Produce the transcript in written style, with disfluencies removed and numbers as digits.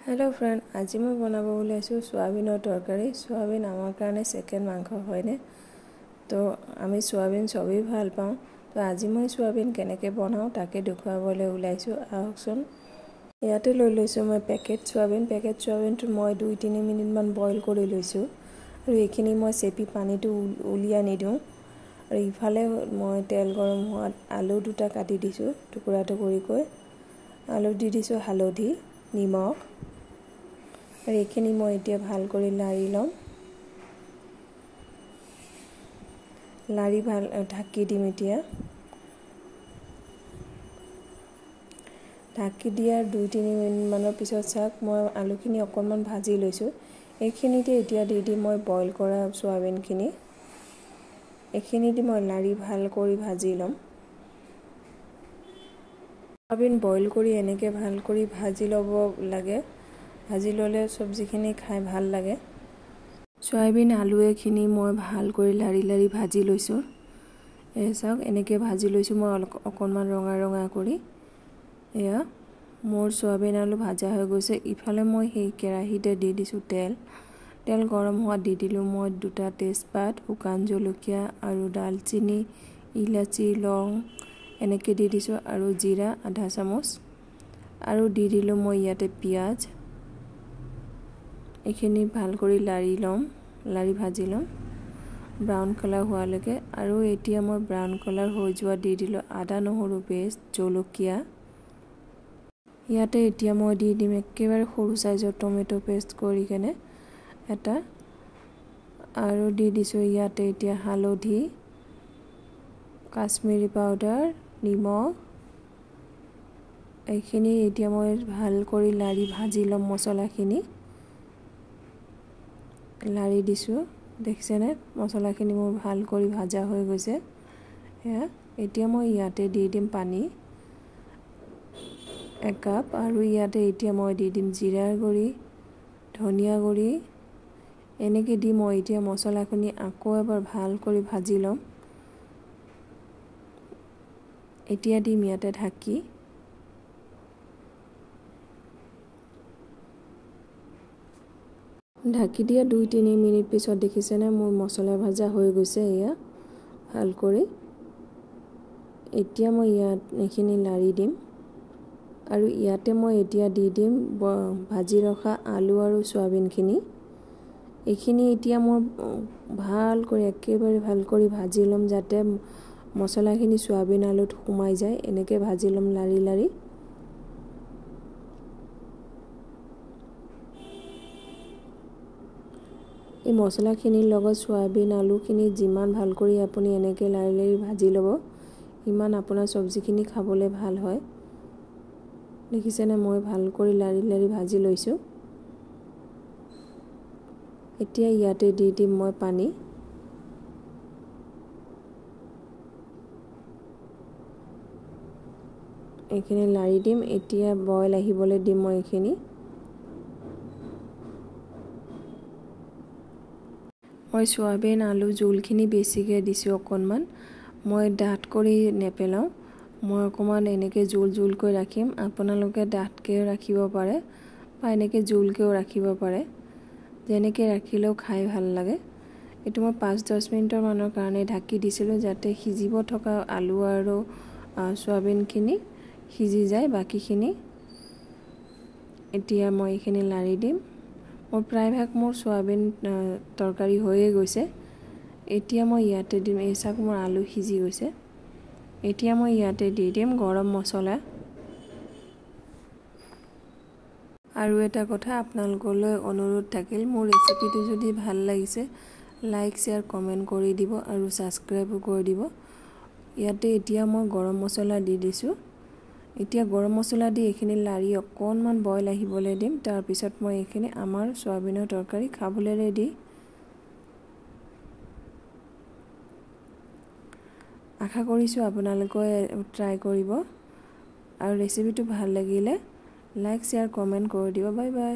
Hello friend, आज मैं बनाब ओलाइছোঁ सोयाबीনৰ তৰকাৰী। सोयाबीन आमार कारणे सेकेंड मांस हयने, तो आमी सोयाबीन सबै ভাল पाওঁ। तो आज मैं सोयाबीन केनेके बनाওঁ ताके देखुवाबले ओलाइছোঁ। आहकचोन ইয়াতে লৈ লৈছোঁ मैं पेकेट सोयाबीन मैं 2-3 मिनिट मान बॉइल কৰি লৈছোঁ আৰু এইখিনি মই চেপি পানীটো উলিয়াই নিদিওঁ। আৰু ইফালে মই তেল গৰম হোৱাত আলু দুটা কাটি দিছোঁ টুকুৰা টুকুৰিকৈ। আলু দি দিছোঁ হালধি নিমখ আৰু এইখিনি মই এতিয়া ভাল কৰি লাৰি লম। লাৰি ভাল ঢাকি দিম। এতিয়া ঢাকি দিয়াৰ 2-3 মিনিট মানৰ পিছত চাওক মই আলুখিনি অকণমান ভাজি লৈছোঁ। এইখিনিতে এতিয়া দি দিম মই বইল কৰা সোয়াবিনখিনি। এইখিনি দি মই লাৰি ভাল কৰি ভাজি লম। সোয়াবিন বইল কৰি এনেকে ভাল কৰি ভাজি ল'ব লাগে। ভাজি ল'লে সবজিখিনি খাই ভাল লাগে। সোয়াবিন আলু এখিনি মই ভাল কৰি লাৰি লাৰি ভাজি লৈছোঁ। চাওক এনেকে ভাজি লৈছোঁ মই অকণমান ৰঙা ৰঙা কৰি। এয়া মোৰ সোয়াবিন আলু ভাজা হৈ গৈছে। ইফালে মই সেই কেৰাহীতে দি দিছোঁ তেল গৰম হোৱা দি দিলোঁ মই 2টা তেজপাত, শুকান জলকীয়া আৰু দালচিনি, ইলাচি, লং এনেকে দি দিছোঁ আৰু জিৰা আধা চামুচ আৰু দি দিলোঁ মই ইয়াতে পিয়াজ। এইখিনি ভাল কৰি লাৰি ভাজি লম ব্ৰাউন কালাৰ হোৱালৈকে। আৰু এতিয়া মই ব্ৰাউন কালাৰ হৈ যোৱা দি দিলোঁ আদা নহৰু পেষ্ট, জলকীয়া। ইয়াতে এতিয়া মই দি দিম একেবাৰে সৰু সাইজৰ টমেটো পেষ্ট কৰি কেনে এটা আৰু দি দিছোঁ ইয়াতে এতিয়া হালধি, কাশ্মীৰী পাউডাৰ, নিমখ। এইখিনি এতিয়া মই ভাল কৰি লাৰি ভাজি লম। মছলাখিনি লাৰি দিছোঁ, দেখিছেনে মছলাখিনি মোৰ ভাল কৰি ভাজা হৈ গৈছে। এতিয়া মই ইয়াতে দি দিম পানী 1 কাপ আৰু ইয়াতে এতিয়া মই দি দিম জিৰাৰ গুড়ি, ধনিয়া গুড়ি। এনেকে দি মই এতিয়া মছলাখিনি আকৌ এবাৰ ভাল কৰি ভাজি লম। এতিয়া দিম ইয়াতে ঢাকি। ঢাকি দিয়া 2-3 মিনিট পিছত দেখিছেনে মোৰ মছলা ভাজা হৈ গৈছে। এয়া ভাল কৰি এতিয়া মই ইয়াত এইখিনি লাৰি দিম আৰু ইয়াতে মই এতিয়া দি দিম ভাজি ৰখা আলু আৰু সোয়াবিনখিনি। এইখিনি এতিয়া মই ভাল কৰি একেবাৰে ভাল কৰি ভাজি লম যাতে মছলাখিনি সোয়াবিন আলুত সোমাই যায়। এনেকে ভাজি লম লাৰি লাৰি। এই মছলাখিনিৰ লগত সোয়াবিন আলুখিনি যিমান ভাল কৰি আপুনি এনেকে লাৰি লাৰি ভাজি ল'ব ইমান আপোনাৰ সবজিখিনি খাবলৈ ভাল হয়। দেখিছেনে মই ভাল কৰি লাৰি লাৰি ভাজি লৈছোঁ। এতিয়া ইয়াতে দি দিম মই পানী। এইখিনি লাৰি দিম। এতিয়া বইল আহিবলৈ দিম মই এইখিনি। মই সোয়াবিন আলু জোলখিনি বেছিকে দিছোঁ অকণমান। মই ডাঠ কৰি নেপেলাওঁ। মই অকণমান এনেকে জোলকৈ ৰাখিম। আপোনালোকে ডাঠকেও ৰাখিব পাৰে বা এনেকে জোলকেও ৰাখিব পাৰে। যেনেকে ৰাখিলেও খাই ভাল লাগে। এইটো মই 5-10 মিনিটৰ মানৰ কাৰণে ঢাকি দিছিলোঁ যাতে সিজিব থকা আলু আৰু সোয়াবিনখিনি সিজি যায় বাকিখিনি। এতিয়া মই এইখিনি লাৰি দিম। মোৰ প্ৰায়ভাগ মোৰ সোয়াবিন তৰকাৰী হৈয়ে গৈছে। এতিয়া মই ইয়াতে দিম এই চাক মোৰ আলু সিজি গৈছে। এতিয়া মই ইয়াতে দি দিম গৰম মছলা। আৰু এটা কথা আপোনালোকলৈ অনুৰোধ থাকিল, মোৰ ৰেচিপিটো যদি ভাল লাগিছে লাইক শেয়াৰ কমেন্ট কৰি দিব আৰু সাবস্ক্ৰাইবো কৰি দিব। ইয়াতে এতিয়া মই গৰম মছলা দি দিছোঁ। এতিয়া গৰম মছলা দি এইখিনি লাৰি অকণমান বইল আহিবলৈ দিম। তাৰ পিছত মই এইখিনি আমাৰ সোয়াবিনৰ তৰকাৰী খাবলৈ ৰেডি। আশা কৰিছোঁ আপোনালোকে ট্ৰাই কৰিব আৰু ৰেচিপিটো ভাল লাগিলে লাইক শেয়াৰ কমেন্ট কৰি দিব। Bye bye.